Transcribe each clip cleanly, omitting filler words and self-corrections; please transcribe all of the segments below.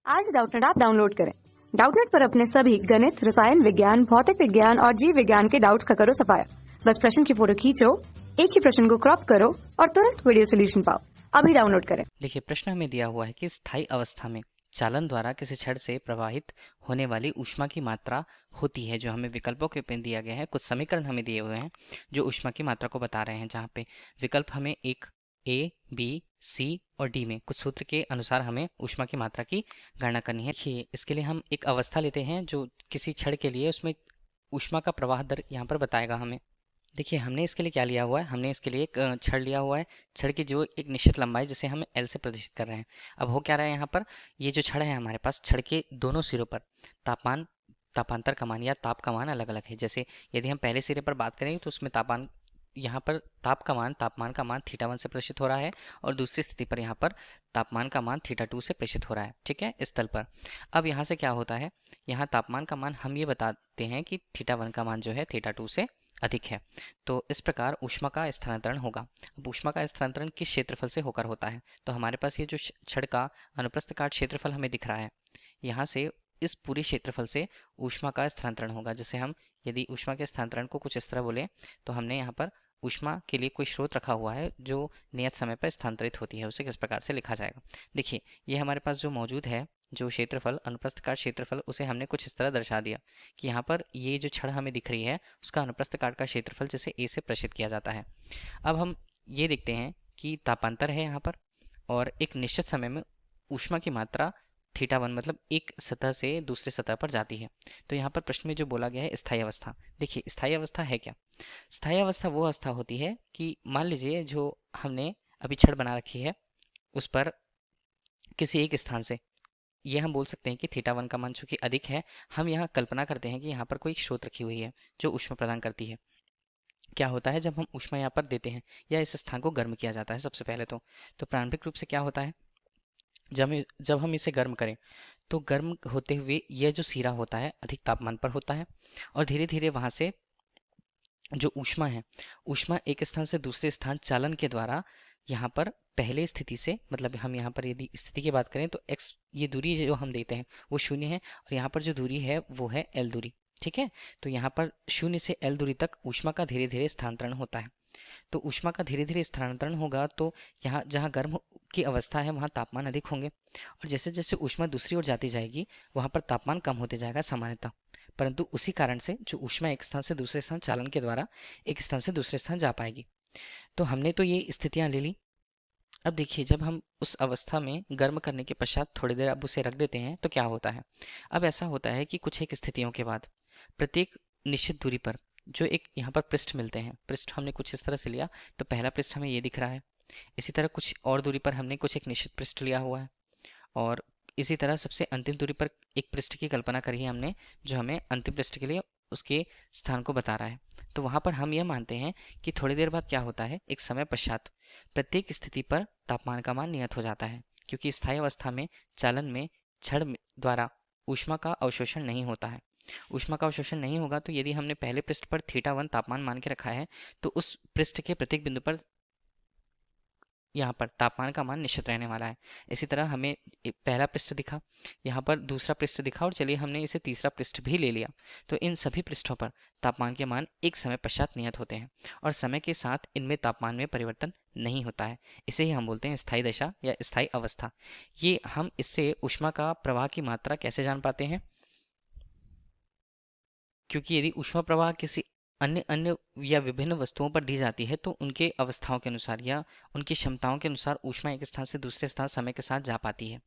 आज Doubtnut app download करें। Doubtnut पर अपने सभी गणित, रसायन विज्ञान, भौतिक विज्ञान और जीव विज्ञान के डाउट्स का करो सफाया। बस प्रश्न की फोटो खींचो, एक ही प्रश्न को क्रॉप करो और तुरंत वीडियो सोल्यूशन पाओ। अभी डाउनलोड करें। देखिए, प्रश्न हमें दिया हुआ है कि स्थायी अवस्था में चालन द्वारा किसी छड़ से प्रवाहित होने वाली ऊष्मा की मात्रा होती है। जो हमें विकल्पों के पे दिया गया है, कुछ समीकरण हमें दिए हुए हैं जो ऊष्मा की मात्रा को बता रहे हैं, जहाँ पे विकल्प हमें एक ए, बी, सी और डी में कुछ सूत्र के अनुसार हमें ऊष्मा की मात्रा की गणना करनी है। देखिए, इसके लिए हम एक अवस्था लेते हैं जो किसी छड़ के लिए, उसमें ऊष्मा का प्रवाह दर यहाँ पर बताएगा हमें। देखिए, हमने इसके लिए क्या लिया हुआ है, हमने इसके लिए एक छड़ लिया हुआ है। छड़ की जो एक निश्चित लंबाई, जिसे हम एल से प्रदर्शित कर रहे हैं। अब हो क्या रहा है यहाँ पर, ये जो छड़ है हमारे पास, छड़ के दोनों सिरों पर तापमान, तापांतर का मान या ताप का मान अलग अलग है। जैसे यदि हम पहले सिरे पर बात करें तो उसमें तापमान, यहाँ पर तापमान का मान थीटा 1 से प्रदर्शित हो रहा है और दूसरी स्थिति पर यहाँ पर तापमान का मान थीटा 2 से प्रदर्शित हो रहा है। ठीक है, इस तल पर। अब यहाँ से क्या होता है, यहाँ तापमान का मान हम ये बताते हैं कि थीटा 1 का मान जो है थीटा 2 से अधिक है। तो इस प्रकार ऊष्मा का स्थानांतरण होगा। अब ऊष्मा का स्थानांतरण किस क्षेत्रफल से होकर होता है, तो हमारे पास ये जो छड़ का अनुप्रस्थ काट क्षेत्रफल हमें दिख रहा है, यहाँ से इस पूरे क्षेत्रफल से ऊष्मा का स्थानांतरण होगा। जैसे हम यदि ऊष्मा के स्थानांतरण को कुछ इस तरह बोले, तो हमने यहाँ पर ऊष्मा के लिए कोई स्रोत रखा हुआ है जो नियत समय पर स्थानांतरित होती है, उसे किस प्रकार से लिखा जाएगा। देखिए, ये हमारे पास जो मौजूद है, जो क्षेत्रफल, अनुप्रस्थ काट क्षेत्रफल, उसे हमने कुछ इस तरह दर्शा दिया कि यहाँ पर ये जो छड़ हमें दिख रही है, उसका अनुप्रस्थ काट का क्षेत्रफल जिसे ए से प्रदर्शित किया जाता है। अब हम ये देखते हैं कि तापांतर है यहाँ पर, और एक निश्चित समय में ऊष्मा की मात्रा थीटा 1, मतलब एक सतह से दूसरे सतह पर जाती है। तो यहाँ पर प्रश्न में जो बोला गया है स्थायी अवस्था, देखिए स्थायी अवस्था है क्या। स्थायी अवस्था वो अवस्था होती है कि मान लीजिए जो हमने अभी छड़ बना रखी है, उस पर किसी एक स्थान से, ये हम बोल सकते हैं कि थीटा 1 का मान चूंकि अधिक है, हम यहाँ कल्पना करते हैं कि यहाँ पर कोई एक स्रोत रखी हुई है जो ऊष्मा प्रदान करती है। क्या होता है जब हम ऊष्मा यहाँ पर देते हैं या इस स्थान को गर्म किया जाता है, सबसे पहले तो प्रारंभिक रूप से क्या होता है, जब हम इसे गर्म करें तो गर्म होते हुए यह जो सिरा होता है अधिक तापमान पर होता है, और धीरे धीरे वहां से जो ऊष्मा है, ऊष्मा एक स्थान से दूसरे स्थान चालन के द्वारा यहाँ पर पहले स्थिति से, मतलब हम यहाँ पर यदि स्थिति की बात करें तो एक्स, ये दूरी जो हम देते हैं वो 0 है, और यहाँ पर जो दूरी है वो है एल दूरी। ठीक है, तो यहाँ पर 0 से एल दूरी तक ऊष्मा का धीरे धीरे स्थानांतरण होता है। तो ऊष्मा का धीरे धीरे स्थानांतरण होगा तो यहाँ जहाँ गर्म की अवस्था है वहाँ तापमान अधिक होंगे, और जैसे जैसे ऊष्मा दूसरी ओर जाती जाएगी वहाँ पर तापमान कम होते जाएगा सामान्यतः। परंतु उसी कारण से जो ऊष्मा एक स्थान से दूसरे स्थान चालन के द्वारा एक स्थान से दूसरे स्थान जा पाएगी। तो हमने तो ये स्थितियां ले ली। अब देखिए, जब हम उस अवस्था में गर्म करने के पश्चात थोड़ी देर अब उसे रख देते हैं तो क्या होता है। अब ऐसा होता है कि कुछ एक स्थितियों के बाद प्रत्येक निश्चित दूरी पर जो एक यहाँ पर पृष्ठ मिलते हैं, पृष्ठ हमने कुछ इस तरह से लिया, तो पहला पृष्ठ हमें ये दिख रहा है। इसी तरह कुछ और दूरी पर हमने कुछ एक निश्चित पृष्ठ लिया हुआ है, और इसी तरह सबसे अंतिम दूरी पर एक पृष्ठ की कल्पना करी है हमने, जो हमें अंतिम पृष्ठ के लिए उसके स्थान को बता रहा है। तो वहां पर हम यह मानते हैं कि थोड़ी देर बाद क्या होता है, एक समय पश्चात प्रत्येक स्थिति पर तापमान का मान नियत हो जाता है, क्योंकि स्थायी अवस्था में चालन में द्वारा ऊष्मा का अवशोषण नहीं होता है। ऊष्मा का अवशोषण नहीं होगा तो यदि हमने पहले पृष्ठ पर थीटा 1 तापमान मान के रखा है, तो उस पृष्ठ के प्रत्येक बिंदु पर यहाँ पर तापमान का मान निश्चित रहने वाला है। इसी तरह हमें पहला पृष्ठ दिखा, यहाँ पर दूसरा पृष्ठ दिखा, और चलिए हमने इसे तीसरा पृष्ठ भी ले लिया। तो इन सभी पृष्ठों पर तापमान के मान एक समय पश्चात नियत होते हैं, और समय के साथ इनमें तापमान में परिवर्तन नहीं होता है। इसे ही हम बोलते हैं स्थायी दशा या स्थायी अवस्था। ये हम इससे ऊष्मा का प्रवाह की मात्रा कैसे जान पाते हैं, क्योंकि यदि ऊष्मा प्रवाह किसी अन्य अन्य या विभिन्न वस्तुओं पर दी जाती है तो उनके अवस्थाओं के अनुसार या उनकी क्षमताओं के अनुसार ऊष्मा एक स्थान से दूसरे स्थान समय के साथ जा पाती है।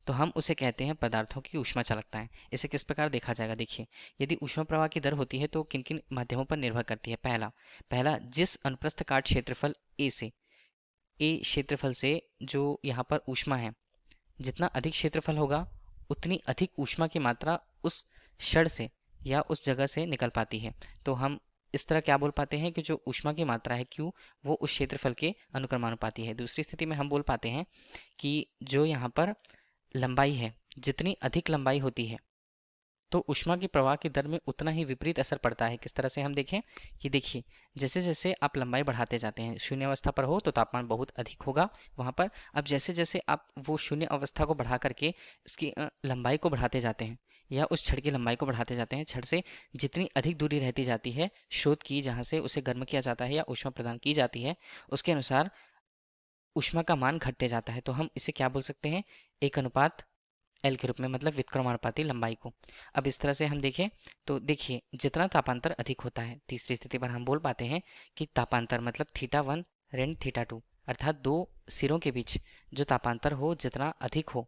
तो हम उसे कहते हैं पदार्थों की ऊष्मा चालकता है। इसे किस प्रकार देखा जाएगा, देखिए, यदि ऊष्मा प्रवाह की दर होती है तो किन किन माध्यमों पर निर्भर करती है। पहला जिस अनुप्रस्थ काट क्षेत्रफल ए क्षेत्रफल से जो यहाँ पर ऊष्मा है, जितना अधिक क्षेत्रफल होगा उतनी अधिक ऊष्मा की मात्रा उस क्षण से या उस जगह से निकल पाती है। तो हम इस तरह क्या बोल पाते हैं कि जो ऊष्मा की मात्रा है Q, वो उस क्षेत्रफल के अनुक्रमानुपाती है। दूसरी स्थिति में हम बोल पाते हैं कि जो यहाँ पर लंबाई है, जितनी अधिक लंबाई होती है तो ऊष्मा की प्रवाह की दर में उतना ही विपरीत असर पड़ता है। किस तरह से हम देखें कि देखिए, जैसे जैसे आप लंबाई बढ़ाते जाते हैं, शून्य अवस्था पर हो तो तापमान बहुत अधिक होगा वहाँ पर। अब जैसे जैसे आप वो शून्य अवस्था को बढ़ा करके इसकी लंबाई को बढ़ाते जाते हैं या उस छड़ की लंबाई को बढ़ाते जाते हैं, छड़ से जितनी अधिक दूरी रहती जाती है स्रोत की, जहाँ से उसे गर्म किया जाता है या ऊष्मा प्रदान की जाती है, उसके अनुसार ऊष्मा का मान घटते जाता है। तो हम इसे क्या बोल सकते हैं, 1 एल के रूप में, मतलब व्युत्क्रमानुपाती लंबाई को। अब इस तरह से हम देखें तो देखिए, जितना तापांतर अधिक होता है, तीसरी स्थिति पर हम बोल पाते हैं कि तापांतर मतलब θ1 ऋण θ2, अर्थात दो सिरों के बीच जो तापांतर हो जितना अधिक हो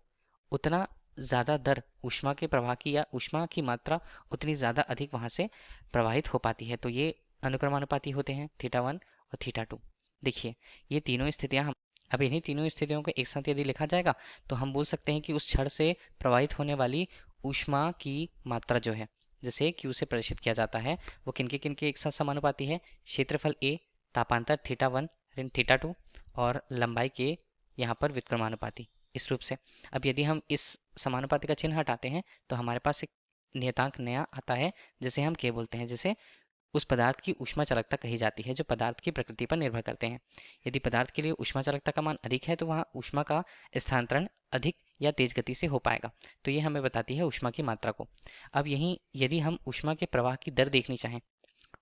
उतना ज़्यादा दर ऊष्मा के प्रवाह की या ऊष्मा की मात्रा उतनी ज़्यादा अधिक वहाँ से प्रवाहित हो पाती है। तो ये अनुक्रमानुपाती होते हैं θ1 और θ2। देखिए, ये तीनों स्थितियाँ हम अब इन्हीं तीनों स्थितियों को एक साथ यदि लिखा जाएगा तो हम बोल सकते हैं कि उस छड़ से प्रवाहित होने वाली ऊष्मा की मात्रा जो है, जैसे Q से प्रदर्शित किया जाता है, वो किनके एक साथ समानुपाती है, क्षेत्रफल A, तापांतर θ1 ऋण θ2 और लंबाई के यहाँ पर व्युत्क्रमानुपाती, इस रूप से। अब यदि हम इस समानुपाती का चिन्ह हटाते हैं तो हमारे पास एक नियतांक नया आता है जिसे हम K बोलते हैं, जिसे उस पदार्थ की ऊष्मा चालकता कही जाती है जो पदार्थ की प्रकृति पर निर्भर करते हैं। यदि पदार्थ के लिए ऊष्मा चालकता का मान अधिक है तो वहाँ ऊष्मा का स्थानांतरण अधिक या तेज गति से हो पाएगा। तो ये हमें बताती है ऊष्मा की मात्रा को। अब यहीं यदि हम ऊष्मा के प्रवाह की दर देखनी चाहें,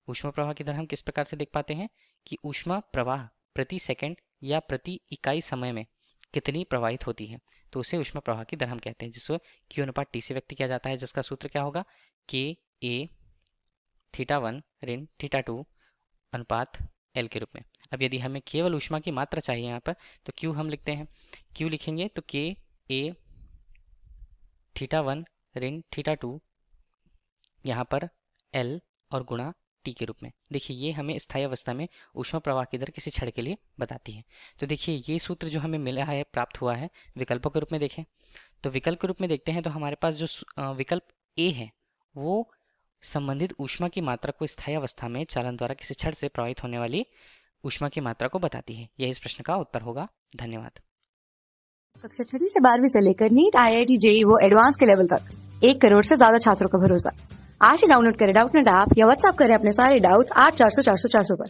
ऊष्मा प्रवाह की दर हम किस प्रकार से देख पाते हैं कि ऊष्मा प्रवाह प्रति सेकंड या प्रति इकाई समय में कितनी प्रवाहित होती है, तो उसे ऊष्मा प्रवाह की दर हम कहते हैं, जिसको Q अनुपात T से व्यक्त किया जाता है, जिसका सूत्र क्या होगा, KA θ1 ऋण θ2 अनुपात L के रूप में। अब यदि हमें केवल ऊष्मा की मात्रा चाहिए यहाँ पर तो Q हम लिखते हैं, Q लिखेंगे तो KA θ1 ऋण θ2 यहाँ पर L और गुणा T के रूप में। देखिए, ये हमें स्थायी अवस्था में ऊष्मा प्रवाह की दर किसी छड़ के लिए बताती है। तो देखिए, ये सूत्र जो हमें मिला है, प्राप्त हुआ है, विकल्पों के रूप में देखें तो विकल्प के रूप में देखते हैं तो हमारे पास जो विकल्प A है वो संबंधित ऊष्मा की मात्रा को स्थायी अवस्था में चालन द्वारा किसी छड़ से प्रवाहित होने वाली ऊष्मा की मात्रा को बताती है। यह इस प्रश्न का उत्तर होगा। धन्यवाद। कक्षा 6 से 12वीं से लेकर नीट, IIT, JEE वो एडवांस के लेवल तक 1 करोड़ से ज्यादा छात्रों का भरोसा। आज ही डाउनलोड करें डाउटनेट ऐप या व्हाट्सएप करें अपने सारे डाउट्स 8400 400 400 पर।